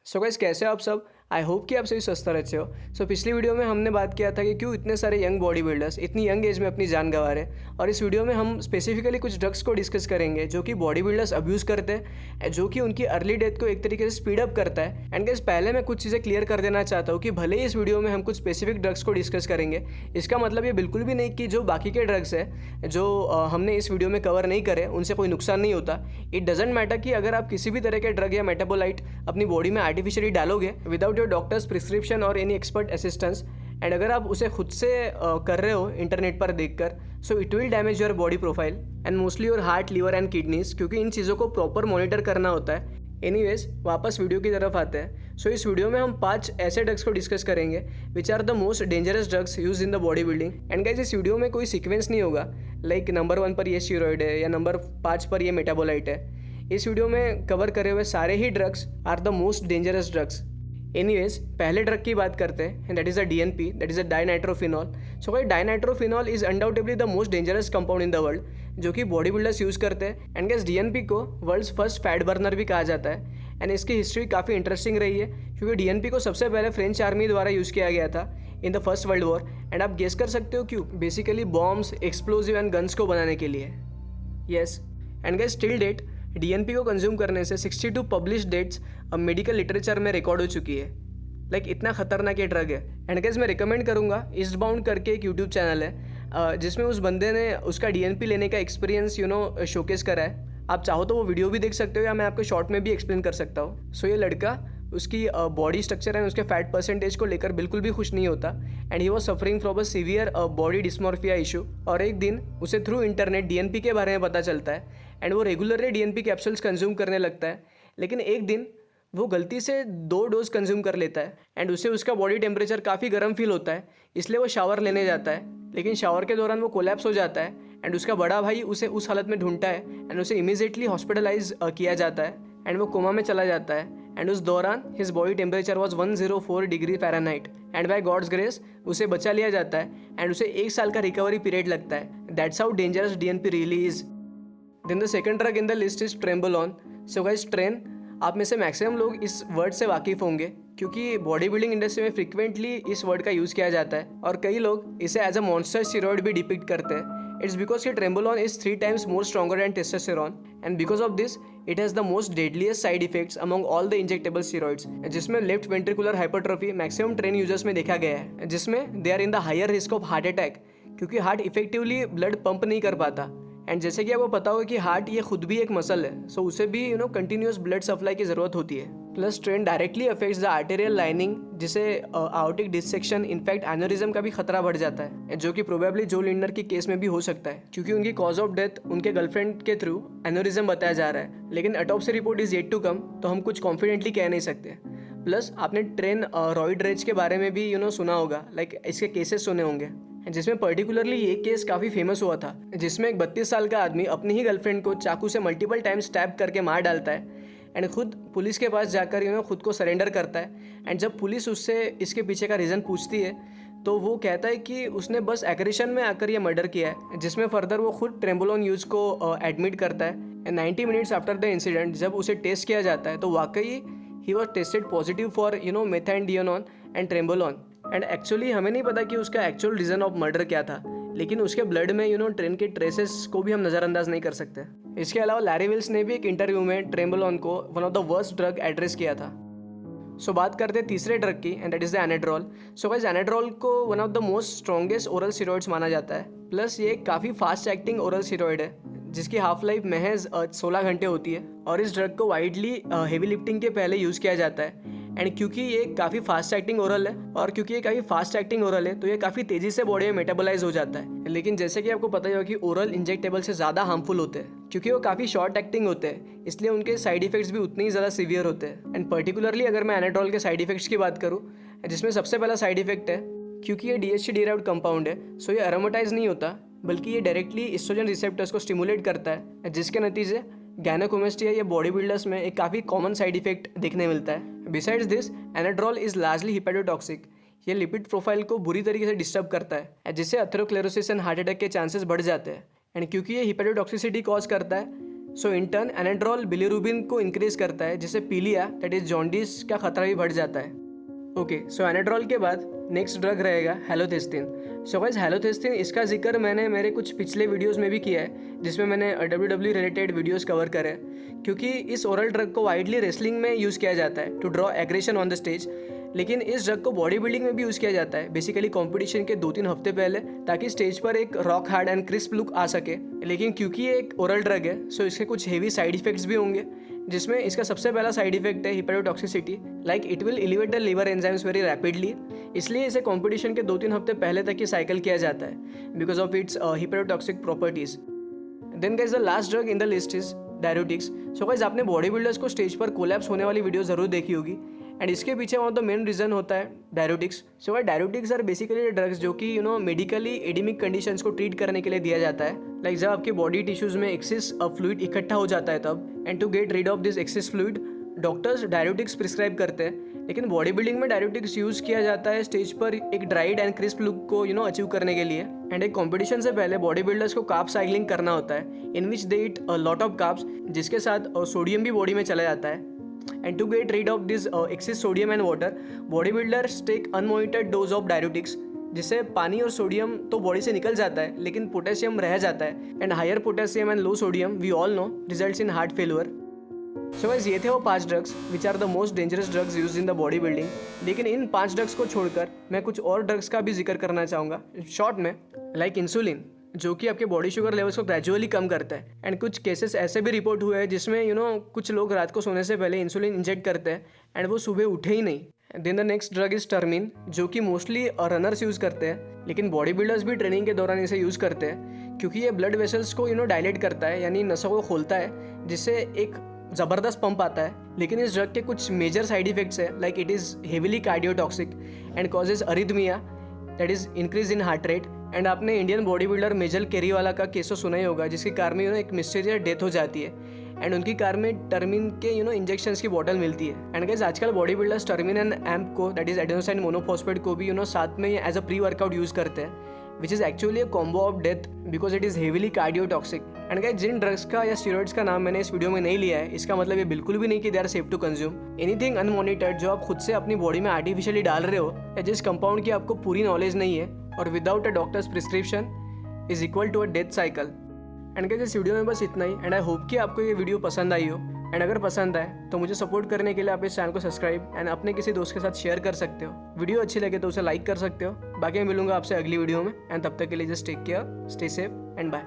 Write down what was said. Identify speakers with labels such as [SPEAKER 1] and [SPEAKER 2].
[SPEAKER 1] So guys, कैसे हो आप सब। आई होप कि आप सभी स्वस्थ रहते हो। पिछली वीडियो में हमने बात किया था कि क्यों इतने सारे यंग बॉडी बिल्डर्स इतनी यंग एज में अपनी जान गंवा रहे हैं। और इस वीडियो में हम स्पेसिफिकली कुछ ड्रग्स को डिस्कस करेंगे जो कि बॉडी बिल्डर्स अब्यूज़ करते हैं, जो कि उनकी अर्ली डेथ को एक तरीके से स्पीड अप करता है। एंड गाइस, पहले मैं कुछ चीज़ें क्लियर कर देना चाहता हूँ कि भले ही इस वीडियो में हम कुछ स्पेसिफिक ड्रग्स को डिस्कस करेंगे, इसका मतलब ये बिल्कुल भी नहीं कि जो बाकी के ड्रग्स है जो हमने इस वीडियो में कवर नहीं करे उनसे कोई नुकसान नहीं होता। इट डजेंट मैटर कि अगर आप किसी भी तरह के ड्रग या मेटाबोलाइट अपनी बॉडी में आर्टिफिशियली डालोगे विदाउट योर डॉक्टर्स प्रिस्क्रिप्शन और एनी एक्सपर्ट असिस्टेंस, एंड अगर आप उसे खुद से कर रहे हो इंटरनेट पर देखकर, so it will damage your body profile and mostly your heart, liver and kidneys, क्योंकि इन चीज़ों को प्रॉपर मॉनिटर करना होता है। एनीवेज, वापस वीडियो की तरफ आते हैं। सो इस वीडियो में हम 5 ऐसे ड्रग्स को डिस्कस करेंगे which are the most dangerous drugs use in the body building. And guys, इस वीडियो में कोई सीक्वेंस नहीं होगा लाइक नंबर 1 पर ये स्टीरॉयड है या नंबर 5 पर ये मेटाबोलाइट है। इस वीडियो में कवर करे हुए सारे ही drugs are the most dangerous drugs. Anyways, पहले ड्रग की बात करते हैं and that is a DNP, that is a dinitrophenol. So भाई, dinitrophenol is undoubtedly the most dangerous compound in the world जो कि बॉडी बिल्डर्स यूज़ करते हैं। एंड गैस, DNP को वर्ल्ड्स फर्स्ट फैट बर्नर भी कहा जाता है। एंड इसकी हिस्ट्री काफ़ी इंटरेस्टिंग रही है क्योंकि DNP को सबसे पहले फ्रेंच आर्मी द्वारा यूज़ किया गया था in the first world war. And आप गेस कर सकते हो क्यों? Basically bombs, explosive and guns को बनाने के लिए। Yes, and gas, till date DNP को कंज्यूम करने से 62 पब्लिश डेट्स अब मेडिकल लिटरेचर में रिकॉर्ड हो चुकी है। लाइक इतना खतरनाक ये ड्रग है। एंड गैस, मैं रिकमेंड करूँगा, ईस्टबाउंड करके एक यूट्यूब चैनल है जिसमें उस बंदे ने उसका DNP लेने का एक्सपीरियंस शोकेस करा है। आप चाहो तो वो वीडियो भी देख सकते हो या मैं आपको शॉर्ट में भी एक्सप्लेन कर सकता हूँ। सो ये लड़का उसकी बॉडी स्ट्रक्चर एंड उसके फैट परसेंटेज को लेकर बिल्कुल भी खुश नहीं होता and he was suffering from a severe body dysmorphia issue. और एक दिन उसे थ्रू इंटरनेट DNP के बारे में पता चलता है एंड वो रेगुलरली DNP कैप्सूल्स कंज्यूम करने लगता है। लेकिन एक दिन वो गलती से 2 डोज कंज्यूम कर लेता है एंड उसे उसका बॉडी टेम्परेचर काफ़ी गर्म फील होता है, इसलिए वो शावर लेने जाता है। लेकिन शावर के दौरान वो कोलैप्स हो जाता है एंड उसका बड़ा भाई उसे उस हालत में ढूंढता है एंड उसे इमीडिएटली हॉस्पिटलाइज किया जाता है एंड वो कोमा में चला जाता है। एंड उस दौरान his body temperature was 104 degree Fahrenheit and by God's grace उसे बचा लिया जाता है एंड उसे 1 साल का रिकवरी पीरियड लगता है। That's how dangerous DNP really is. Then the second drug in the list is trenbolone. So guys, tren, आप में से मैक्सिमम लोग इस वर्ड से वाकिफ़ होंगे क्योंकि बॉडी बिल्डिंग इंडस्ट्री में फ्रिक्वेंटली इस वर्ड का यूज़ किया जाता है और कई लोग इसे एज अ मॉन्स्टर स्टीरॉयड भी डिपिक्ट करते हैं। इट्स बिकॉज कि trenbolone is 3 times more stronger than testosterone and because of this it has the most deadliest side effects among all the injectable steroids, जिसमें left ventricular hypertrophy maximum tren users में देखा गया है, जिसमें they are in the higher risk of heart attack क्योंकि heart effectively blood pump नहीं कर पाता। एंड जैसे कि आपको पता हो कि हार्ट ये खुद भी एक मसल है, सो उसे भी कंटिन्यूस ब्लड सप्लाई की ज़रूरत होती है। Plus train directly affects the arterial lining, जिसे आउटिक डिसेक्शन, इनफैक्ट एन्यूरिज्म का भी खतरा बढ़ जाता है, जो कि प्रोबेबली जो लिंडर के केस में भी हो सकता है क्योंकि उनकी कॉज ऑफ डेथ उनके गर्लफ्रेंड के थ्रू एन्यूरिज्म बताया जा रहा है। लेकिन autopsy report is yet to come, तो हम कुछ कॉन्फिडेंटली कह नहीं सकते। प्लस आपने ट्रेन रॉयड रेज के बारे में भी सुना होगा, लाइक इसके केसेस सुने होंगे, जिसमें पर्टिकुलरली ये केस काफ़ी फेमस हुआ था, जिसमें एक 32 साल का आदमी अपनी ही गर्लफ्रेंड को चाकू से मल्टीपल टाइम्स स्टैब करके मार डालता है एंड खुद पुलिस के पास जाकर खुद को सरेंडर करता है। एंड जब पुलिस उससे इसके पीछे का रीज़न पूछती है तो वो कहता है कि उसने बस एग्रेशन में आकर ये मर्डर किया है, जिसमें फर्दर वो खुद ट्रेम्बोलॉन यूज़ को एडमिट करता है। And 90 minutes after the incident जब उसे टेस्ट किया जाता है तो वाकई ही was tested positive for methandienone and trenbolone. And actually हमें नहीं पता कि उसका एक्चुअल रीज़न ऑफ मर्डर क्या था, लेकिन उसके ब्लड में ट्रेन के ट्रेसेस को भी हम नज़रअंदाज नहीं कर सकते। इसके अलावा लैरी विल्स ने भी एक इंटरव्यू में ट्रेम्बोलॉन को one of the worst drug address किया था। सो बात करते हैं तीसरे ड्रग की and that is the anadrol. So guys, anadrol को one of the most strongest oral steroids माना जाता है। प्लस ये काफ़ी फास्ट एक्टिंग ओरल स्टीरॉइड है जिसकी हाफ लाइफ महज 16 घंटे होती है और इस ड्रग को वाइडली हेवी लिफ्टिंग के पहले यूज़ किया जाता है। एंड क्योंकि ये काफ़ी फास्ट एक्टिंग ओरल है और क्योंकि ये काफ़ी फास्ट एक्टिंग ओरल है तो ये काफ़ी तेज़ी से बॉडी में मेटाबोलाइज हो जाता है। लेकिन जैसे कि आपको पता ही होगा कि ओरल इंजेक्टेबल से ज़्यादा हार्मफुल होते हैं क्योंकि वो काफ़ी शॉर्ट एक्टिंग होते हैं, इसलिए उनके साइड इफेक्ट्स भी उतने ही ज़्यादा सीवियर होते हैं। एंड पर्टिकुलरली अगर मैं एनाड्रोल के साइड इफेक्ट्स की बात करूँ, जिसमें सबसे पहला साइड इफेक्ट है क्योंकि ये DHT डिराइव्ड कंपाउंड है, सो ये एरोमेटाइज नहीं होता बल्कि ये डायरेक्टली एस्ट्रोजन रिसेप्टर्स को स्टिमुलेट करता है, जिसके नतीजे गायनेकोमेस्टिया या बॉडी बिल्डर्स में एक काफ़ी कॉमन साइड इफेक्ट देखने मिलता है। Besides this, anadrol is largely hepatotoxic. ये लिपिड प्रोफाइल को बुरी तरीके से डिस्टर्ब करता है जिससे एथेरोस्क्लेरोसिस एंड हार्ट अटैक के चांसेस बढ़ जाते हैं। एंड क्योंकि ये हिपेटोटॉक्सिसिटी कॉज करता है सो इन टर्न एनाड्रोल बिलीरुबिन को इंक्रीज करता है, जिससे पीलिया दैट इज जॉन्डिस का खतरा भी बढ़ जाता है। ओके, सो एनाड्रोल के बाद नेक्स्ट ड्रग रहेगा हेलोथिस्टिन। सो गाइस हेलोथिस्टिन, इसका जिक्र मैंने मेरे कुछ पिछले वीडियोस में भी किया है, जिसमें मैंने WWE रिलेटेड वीडियोस कवर करे हैं, क्योंकि इस ओरल ड्रग को वाइडली रेसलिंग में यूज़ किया जाता है to draw aggression on the stage. लेकिन इस ड्रग को बॉडी बिल्डिंग में भी यूज़ किया जाता है, बेसिकली कंपटीशन के 2-3 हफ्ते पहले, ताकि स्टेज पर एक rock hard and crisp look आ सके। लेकिन क्योंकि ये एक ओरल ड्रग है, सो इसके कुछ हेवी साइड इफेक्ट्स भी होंगे, जिसमें इसका सबसे पहला साइड इफेक्ट है hepatotoxicity, like it will elevate the liver enzymes very rapidly. इसलिए इसे कंपटीशन के 2-3 हफ्ते पहले तक ही साइकिल किया जाता है because of its hepatotoxic properties. Then guys the last drug in the list is diuretics. So guys आपने बॉडी बिल्डर्स को स्टेज पर कोलैप्स होने वाली वीडियो जरूर देखी होगी, एंड इसके पीछे one of the main reason होता है diuretics. So guys diuretics are basically drugs जो कि मेडिकली एडिमिक कंडीशंस को ट्रीट करने के लिए दिया जाता है, लाइक जब आपके बॉडी टिश्यूज में एक्सेस फ्लूइड इकट्ठा हो जाता है तब, and to get rid of this excess fluid doctors diuretics prescribe करते हैं। लेकिन बॉडी बिल्डिंग में डायरेटिक्स यूज़ किया जाता है स्टेज पर एक ड्राइड एंड क्रिस्प लुक को अचीव करने के लिए। एंड एक कंपटीशन से पहले बॉडी बिल्डर्स को कार्ब साइक्लिंग करना होता है, in which they eat a lot of carbs, जिसके साथ सोडियम भी बॉडी में चला जाता है। And to get rid of this excess sodium and water, body builders take unmonitored dose of diuretics, जिससे पानी और सोडियम तो बॉडी से निकल जाता है, लेकिन पोटेशियम रह जाता है। And higher potassium and low sodium we all know results in heart failure. So guys ये थे वो 5 drugs which are the most dangerous drugs used in the body building. लेकिन इन 5 ड्रग्स को छोड़कर मैं कुछ और ड्रग्स का भी जिक्र करना चाहूँगा शॉर्ट में, लाइक इंसुलिन, जो कि आपके बॉडी शुगर लेवल्स को ग्रेजुअली कम करता है। एंड कुछ केसेस ऐसे भी रिपोर्ट हुए हैं जिसमें कुछ लोग रात को सोने से पहले इंसुलिन इंजेक्ट करते हैं एंड वो सुबह उठे ही नहीं। Then the next drug is termin, जो कि मोस्टली रनर्स यूज़ करते हैं, लेकिन बॉडी बिल्डर्स भी ट्रेनिंग के दौरान इसे यूज़ करते हैं, क्योंकि ये ब्लड वेसल्स को डायलेट करता है, यानी नसों को खोलता है, जिससे एक ज़बरदस्त पंप आता है। लेकिन इस ड्रग के कुछ मेजर साइड इफेक्ट्स है, like it is heavily cardiotoxic and causes arrhythmia that is increase in heart rate. And आपने इंडियन बॉडी बिल्डर मेजर केरीवाला का केस तो सुना ही होगा, जिसकी कार में एक मिस्टीरियस डेथ हो जाती है, एंड उनकी कार में टर्मिन के इंजेक्शंस की बॉटल मिलती है। एंड गाइस आजकल बॉडी बिल्डर्स टर्मिन एंड एम्प को, दैट इज एडेनोसाइन मोनोफॉस्फेट को भी साथ में as a pre workout use करते हैं, which is actually a combo of death because it is heavily cardiotoxic. And guys जिन ड्रग्स का या स्टेरॉइड्स का नाम मैंने इस वीडियो में नहीं लिया है, इसका मतलब ये बिल्कुल भी नहीं कि they are safe to consume. Anything unmonitored जो आप खुद से अपनी बॉडी में आर्टिफिशियली डाल रहे हो, या जिस कंपाउंड की आपको पूरी नॉलेज नहीं है और without a doctor's prescription is equal to a death cycle. And guys इस वीडियो में बस इतना ही, एंड आई होप कि आपको ये वीडियो पसंद आई हो। एंड अगर पसंद आए तो मुझे सपोर्ट करने के लिए आप इस चैनल को सब्सक्राइब एंड अपने किसी दोस्त के साथ शेयर कर सकते हो। वीडियो अच्छी लगे तो उसे लाइक कर सकते हो। बाकी मैं मिलूंगा आपसे अगली वीडियो में, एंड तब तक के लिए just take care, stay safe and bye.